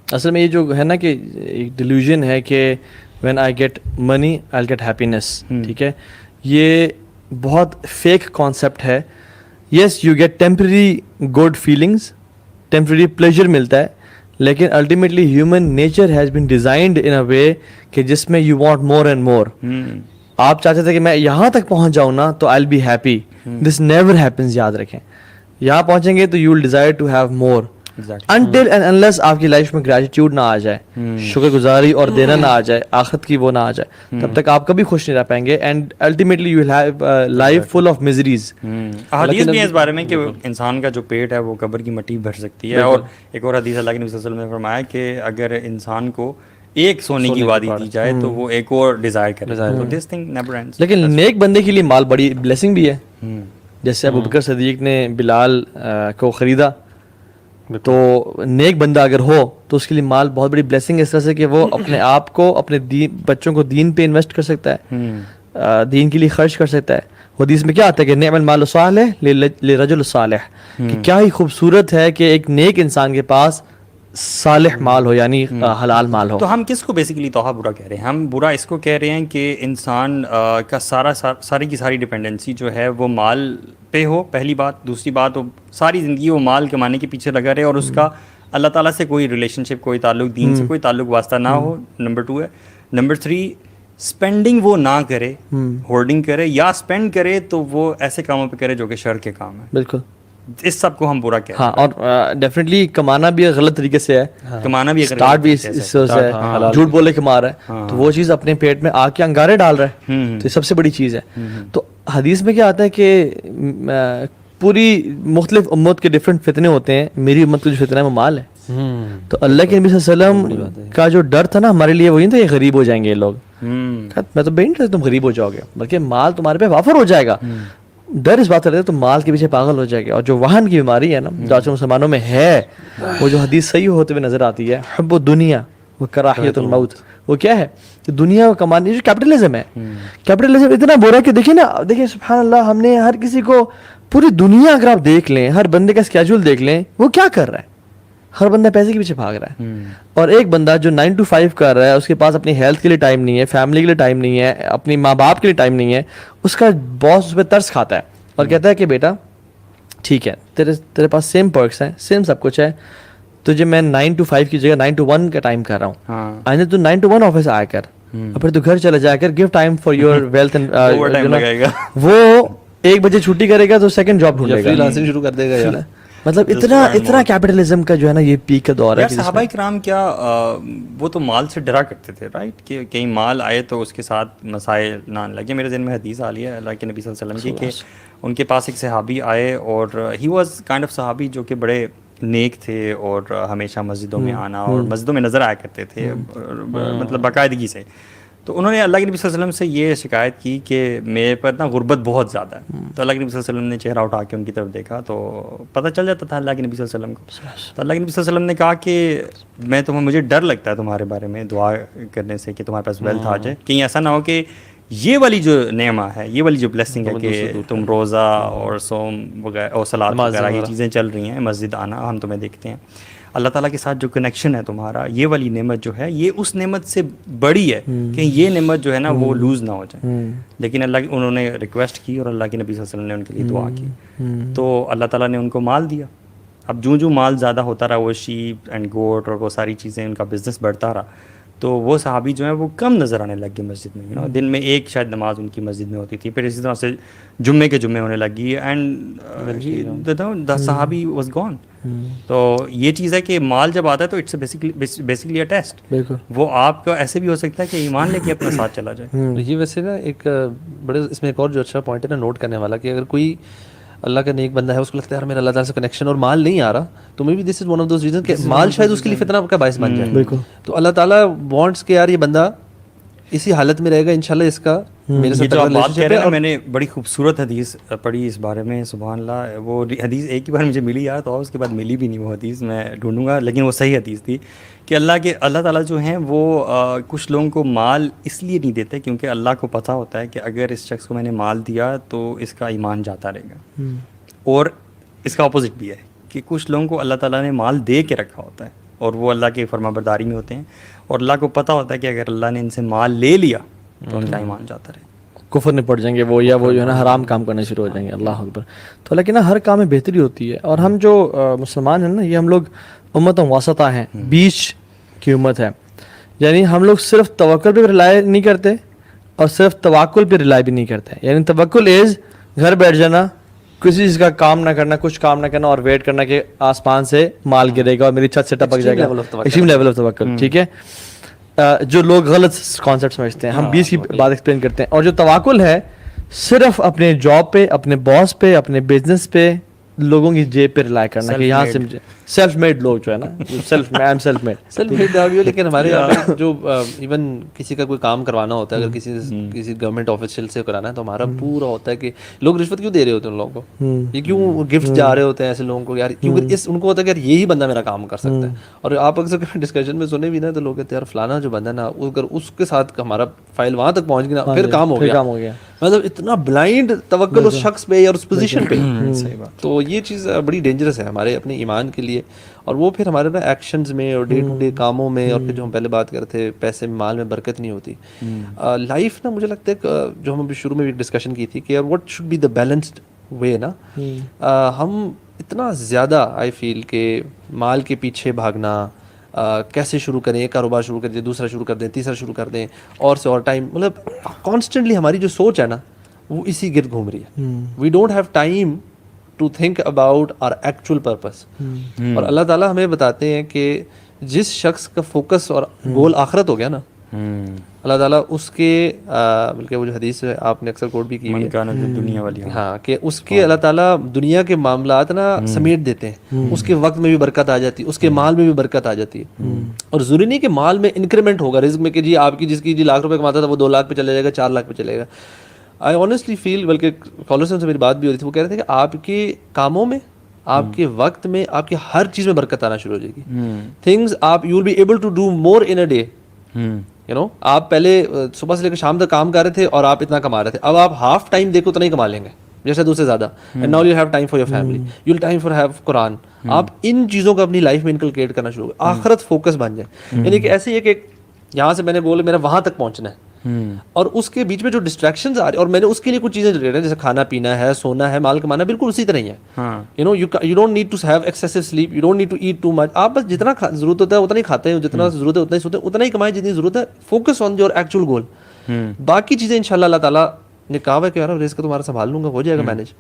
اصل میں یہ جو ہے نا کہ ایک ڈیلیوژن ہے کہ when I get money I get happiness, ٹھیک ہے، یہ بہت فیک کانسیپٹ ہے. Yes you get temporary good feelings, temporary pleasure ملتا ہے، لیکن ultimately human nature has been designed in a way کہ جس میں you want more and more. آپ چاہتے تھے کہ میں یہاں تک پہنچ جاؤں نا تو I will be happy. This never happens. یاد رکھیں یہاں پہنچیں گے تو you will desire to have more until and unless آپ کی لائف میں گریٹیٹیوڈ نہ آ جائے، شکر گزاری اور دینا نہ آ جائے، آخرت کی وہ نہ آ جائے، تب تک آپ کبھی خوش نہیں رہ پائیں گے. And ultimately you will have life full of miseries. حدیث بھی ہے اس بارے میں کہ انسان کا جو پیٹ ہے وہ قبر کی مٹی بھر سکتی ہے. اور ایک اور حدیث اللہ کے نبی صلی اللہ علیہ وسلم نے فرمایا کہ اگر انسان کو ایک سونے کی وادی دی جائے تو وہ ایک اور ڈیزائر کرے. تو دس تھنگ نیور اینڈز. لیکن نیک بندے کے لیے مال بڑی بلیسنگ بھی ہے. جیسے ابوبکر صدیق نے بلال کو خریدا، تو نیک بندہ اگر ہو تو اس کے لیے مال بہت بڑی بلیسنگ ہے، اس طرح سے کہ وہ اپنے آپ کو، اپنے بچوں کو دین پہ انویسٹ کر سکتا ہے، دین کے لیے خرچ کر سکتا ہے. حدیث میں کیا آتا ہے کہ نعم المال صالح لرجل صالح، کہ کیا ہی خوبصورت ہے کہ ایک نیک انسان کے پاس صالح مال ہو، یعنی حلال مال ہو. تو ہم کس کو بیسیکلی توحہ برا کہہ رہے ہیں؟ ہم برا اس کو کہہ رہے ہیں کہ انسان کا ساری کی ساری ڈپینڈنسی جو ہے وہ مال پہ ہو، پہلی بات. دوسری بات، وہ ساری زندگی وہ مال کمانے کے پیچھے لگا رہے اور اس کا اللہ تعالیٰ سے کوئی ریلیشن شپ، کوئی تعلق، دین سے کوئی تعلق واسطہ نہ ہو. نمبر 2 ہے. نمبر 3، اسپینڈنگ وہ نہ کرے، ہولڈنگ کرے، یا اسپینڈ کرے تو وہ ایسے کاموں پہ کرے جو کہ شر کے کام ہیں. بالکل، اس سب کو ہم برا کہتے ہیں. ہاں، اور ڈیفینیٹلی کمانا بھی غلط طریقے سے ہے، کمانا بھی اسٹارٹ بھی اس سے ہے، جھوٹ بولے کے مار ہے، تو وہ چیز اپنے پیٹ میں آ کے انگارے ڈال رہا ہے، تو یہ سب سے بڑی چیز ہے. تو حدیث میں کیا آتا ہے کہ پوری مختلف امت کے ڈفرینٹ فتنے ہوتے ہیں، میری امت کا جو فتنہ ہے وہ مال ہے. تو اللہ کے نبی صلی اللہ علیہ وسلم کا جو ڈر تھا نا ہمارے لیے، وہی تھا یہ غریب ہو جائیں گے یہ لوگ. میں تو بے انٹرسٹ تم غریب ہو جاؤ گے، بلکہ مال تمہارے پہ وافر ہو جائے گا. ڈر اس بات کا رہتا ہے تو مال کے پیچھے پاگل ہو جائے گا. اور جو وہن کی بیماری ہے نا جو آج مسلمانوں میں ہے، وہ جو حدیث صحیح ہوتے ہوئے نظر آتی ہے، حب الدنیا و کراہیت الموت، وہ کیا ہے کہ دنیا کو کمانے، جو کیپٹلزم ہے. کیپٹلزم اتنا برا کہ دیکھیں نا، دیکھیں سبحان اللہ، ہم نے ہر کسی کو، پوری دنیا اگر آپ دیکھ لیں، ہر بندے کا اسکیجول دیکھ لیں، وہ کیا کر رہا ہے؟ ہر بندہ پیسے کے پیچھے بھاگ رہا ہے. اور ایک بندہ جو 9 to 5 کر رہا ہے، اس کے پاس اپنی ہیلتھ کے لیے ٹائم نہیں ہے، فیملی کے لیے ٹائم نہیں ہے، اپنی ماں باپ کے لیے ٹائم نہیں ہے. اس کا باس اس پہ ترس کھاتا ہے اور کہتا ہے کہ بیٹا ٹھیک ہے، تیرے پاس سیم پرکس ہیں، سیم سب کچھ ہے، تجھے میں 9 to 5 کی جگہ 9 to 1 کا ٹائم کر رہا ہوں. آئندہ تو 9 to 1 آفس آیا کر، اور پھر تو گھر چلا جایا کر، give time for your wealth. وہ 1 بجے چھٹی کرے گا تو سیکنڈ جاب ڈھونڈے گا، فری لانسنگ شروع کر دے گا. مطلب اتنا کیپٹلزم کا جو ہے نا یہ پیک کا دور ہے. صحابہ کرام کیا وہ تو مال سے ڈرا کرتے تھے، رائٹ، کہ کہیں مال آئے تو اس کے ساتھ مسائل نہ لگے. میرے ذہن میں حدیث آ رہی ہے اللہ کے نبی صلی اللہ علیہ وسلم کی کہ ان کے پاس ایک صحابی آئے، اور ہی واز کائنڈ آف صحابی جو کہ بڑے نیک تھے اور ہمیشہ مسجدوں میں آنا اور مسجدوں میں نظر آیا کرتے تھے، مطلب باقاعدگی سے. تو انہوں نے اللہ کے نبی صلی اللہ علیہ وسلم سے یہ شکایت کی کہ میرے پر نا غربت بہت زیادہ ہے. تو اللہ کے نبی صلی اللہ علیہ وسلم نے چہرہ اٹھا کے ان کی طرف دیکھا تو پتہ چل جاتا تھا اللہ کے نبی صلی اللہ علیہ وسلم کو. تو اللہ کے نبی صلی اللہ علیہ وسلم نے کہا کہ مجھے ڈر لگتا ہے تمہارے بارے میں دعا کرنے سے کہ تمہارے پاس ویلتھ آ جائے، کہیں ایسا نہ ہو کہ یہ والی جو نعمہ ہے، یہ والی جو بلیسنگ ہے کہ تم روزہ اور صوم وغیرہ اور صلاۃ وغیرہ یہ چیزیں چل رہی ہیں، مسجد آنا، ہم تمہیں دیکھتے ہیں، اللہ تعالیٰ کے ساتھ جو کنیکشن ہے تمہارا، یہ والی نعمت جو ہے یہ اس نعمت سے بڑی ہے کہ یہ نعمت جو ہے نا وہ لوز نہ ہو جائے. لیکن انہوں نے ریکویسٹ کی اور اللہ کے نبی صلی اللہ علیہ وسلم نے ان کے لیے دعا کی، تو اللہ تعالیٰ نے ان کو مال دیا. اب جو مال زیادہ ہوتا رہا، وہ شیپ اینڈ گوٹ اور وہ ساری چیزیں، ان کا بزنس بڑھتا رہا، تو وہ صحابی جو ہیں وہ کم نظر آنے لگ گئے مسجد میں. دن میں ایک شاید نماز ان کی مسجد میں ہوتی تھی، پھر اسی طرح سے جمعے کے جمعے ہونے لگی، اینڈ دا صحابی واز گون. تو یہ چیز ہے کہ مال جب آتا ہے تو اٹس بیسیکلی اے ٹیسٹ. وہ آپ کا ایسے بھی ہو سکتا ہے کہ ایمان لے کے اپنے ساتھ چلا جائے. یہ ویسے نا ایک بڑے اس میں ایک اور جو اچھا پوائنٹ ہے نا نوٹ کرنے والا، کہ اگر کوئی اللہ کا نیک بندہ ہے، اس کو لگتا ہے یار میرا اللہ تعالیٰ سے کنیکشن اور مال نہیں آ رہا، تو maybe this is one of those reason کہ مال شاید اس کے لیے فتنہ کا باعث بن جائے. تو اللہ تعالیٰ وانٹس کہ یار یہ بندہ اسی حالت میں رہے گا انشاءاللہ. اس کا میرے ساتھ جو آپ بات کہہ رہے ہیں، میں نے بڑی خوبصورت حدیث پڑھی اس بارے میں، سبحان اللہ. وہ حدیث ایک ہی بار مجھے ملی یار، تو اس کے بعد ملی بھی نہیں وہ حدیث، میں ڈھونڈوں گا، لیکن وہ صحیح حدیث تھی کہ اللہ تعالیٰ جو ہیں وہ کچھ لوگوں کو مال اس لیے نہیں دیتے کیونکہ اللہ کو پتہ ہوتا ہے کہ اگر اس شخص کو میں نے مال دیا تو اس کا ایمان جاتا رہے گا. اور اس کا اپوزٹ بھی ہے کہ کچھ لوگوں کو اللہ تعالیٰ نے مال دے کے رکھا ہوتا ہے اور وہ اللہ کی فرما برداری میں ہوتے ہیں, اور اللہ کو پتہ ہوتا ہے کہ اگر اللہ نے ان سے مال لے لیا تو ان کا ایمان جاتا رہے, کفر میں پڑ جائیں گے وہ, یا وہ جو ہے نا حرام کام کرنے شروع ہو جائیں گے. اللہ اکبر. تو لیکن نا ہر کام میں بہتری ہوتی ہے, اور ہم جو مسلمان ہیں نا, یہ ہم لوگ امت وسطہ ہیں, بیچ کی امت ہے. یعنی ہم لوگ صرف توکل پہ ریلائی نہیں کرتے اور صرف توکل پہ ریلائی بھی نہیں کرتے. یعنی توکل از گھر بیٹھ جانا, کسی چیز کا کام نہ کرنا, کچھ کام نہ کرنا, اور ویٹ کرنا کہ آسمان سے مال گرے گا اور میری چھت سے ٹپک جائے گا. ایکسٹریم لیول آف توکل, ٹھیک ہے, جو لوگ غلط کانسیپٹ سمجھتے ہیں. ہم 20 کی بات ایکسپلین کرتے ہیں. اور جو توکل ہے صرف اپنے جاب پہ, اپنے باس پہ, اپنے بزنس پہ, لوگوں کی جیب پہ ریلائی کرنا کہ یہاں سے مجھے سیلف میڈ لوگ جو ہے نا, سیلف میڈ. لیکن ہمارے یہاں پہ جو ایون کسی کا کوئی کام کروانا ہوتا ہے, اگر کسی گورنمنٹ آفیشیل سے کرانا ہے, تو ہمارا پورا ہوتا ہے کہ لوگ رشوت کیوں دے رہے ہوتے ہیں ان لوگوں کو, یہ کیوں گفٹ جا رہے ہوتے ہیں ایسے لوگوں کو یار, کیونکہ ان کو ہوتا ہے کہ یار یہی بندہ میرا کام کر سکتا ہے. اور آپ اکثر ڈسکشن میں سنے بھی نا, تو لوگ کہتے ہیں یار فلانا جو بندہ نا, اگر اس کے ساتھ ہمارا فائل وہاں تک پہنچ گیا پھر کام ہو گیا. مطلب اتنا بلائنڈ توکل اس شخص پہ اور اس پوزیشن پہ. تو یہ چیز بڑی ڈینجرس ہے ہمارے اپنے ایمان کے لیے. اور وہ پھر ہمارے نا ایکشنز میں اور ڈے ٹو ڈے کاموں میں, اور پھر جو ہم پہلے بات کرتے تھے پیسے میں, مال میں برکت نہیں ہوتی. لائف نا مجھے لگتا ہے جو ہم ابھی شروع میں بھی ڈسکشن کی تھی کہ یار what should be the balanced way نا. ہم اتنا زیادہ آئی فیل کہ مال کے پیچھے بھاگنا, کیسے شروع کریں, ایک کاروبار شروع کر دیں, دوسرا شروع کر دیں, تیسرا شروع کر دیں, اور سے اور ٹائم, مطلب کانسٹنٹلی ہماری جو سوچ ہے نا وہ اسی گرد گھوم رہی ہے. We don't have time to think about our actual purpose. اور اللہ تعالیٰ ہمیں بتاتے ہیں کہ جس شخص کا فوکس اور گول آخرت ہو گیا نا, اللہ تعالیٰ اس کے بلکہ وہ جو حدیث ہے آپ نے اکثر کوٹ بھی کی ہے, دنیا والی, ہاں, کہ اس کے اللہ تعالیٰ دنیا کے معاملات نا سمیٹ دیتے ہیں. اس کے وقت میں بھی برکت آ جاتی ہے, اس کے مال میں بھی برکت آ جاتی ہے. اور ضروری نہیں کہ مال میں انکریمنٹ ہوگا رزق میں, کہ جی آپ کی جس کی جی لاکھ روپے کماتا تھا وہ 2 لاکھ پہ چلے جائے گا, 4 لاکھ پہ چلے گا. آئی آنیسٹلی فیل, بلکہ کالر سے میری بات بھی ہو رہی تھی, وہ کہہ رہے تھے کہ آپ کے کاموں میں, آپ کے وقت میں, آپ کی ہر چیز میں برکت آنا شروع ہو جائے گی. تھنگز آپ you will be able to do more in a day. You know, آپ پہلے صبح سے لے کے شام تک کام کر رہے تھے اور آپ اتنا کما رہے تھے, اب آپ ہاف ٹائم دیکھو تو نہیں کما لیں گے جیسے دوسرے زیادہ. And now you have time for your family, you will time for have Quran. آپ ان چیزوں کو اپنی لائف میں انکلکیٹ کرنا شروع کریں, آخرت فوکس بن جائے. یعنی کہ ایسے ہی کہ یہاں سے میں نے گول میرا وہاں تک پہنچنا ہے, اور اس کے بیچ میں جو ڈسٹریکشنز آ رہی ہیں, اور میں نے اس کے لیے کچھ چیزیں لے رہے ہیں جیسے کھانا پینا ہے, سونا ہے, مال کمانا, بالکل اسی طرح ہی ہے. You know, you don't need to have excessive sleep, you don't need to eat too much. آپ بس جتنا ضرورت ہوتا ہے اتنا ہی کھاتے ہیں, جتنا ضرورت ہے اتنا ہی سوتے ہیں, اتنا ہی کمائیں جتنی ضرورت ہے. فوکس آن یور ایکچوئل گول. باقی چیزیں انشاءاللہ اللہ تعالیٰ نے کہا ہے کہ یار رزق تمہارا سنبھال لوں گا, ہو جائے گا مینیج.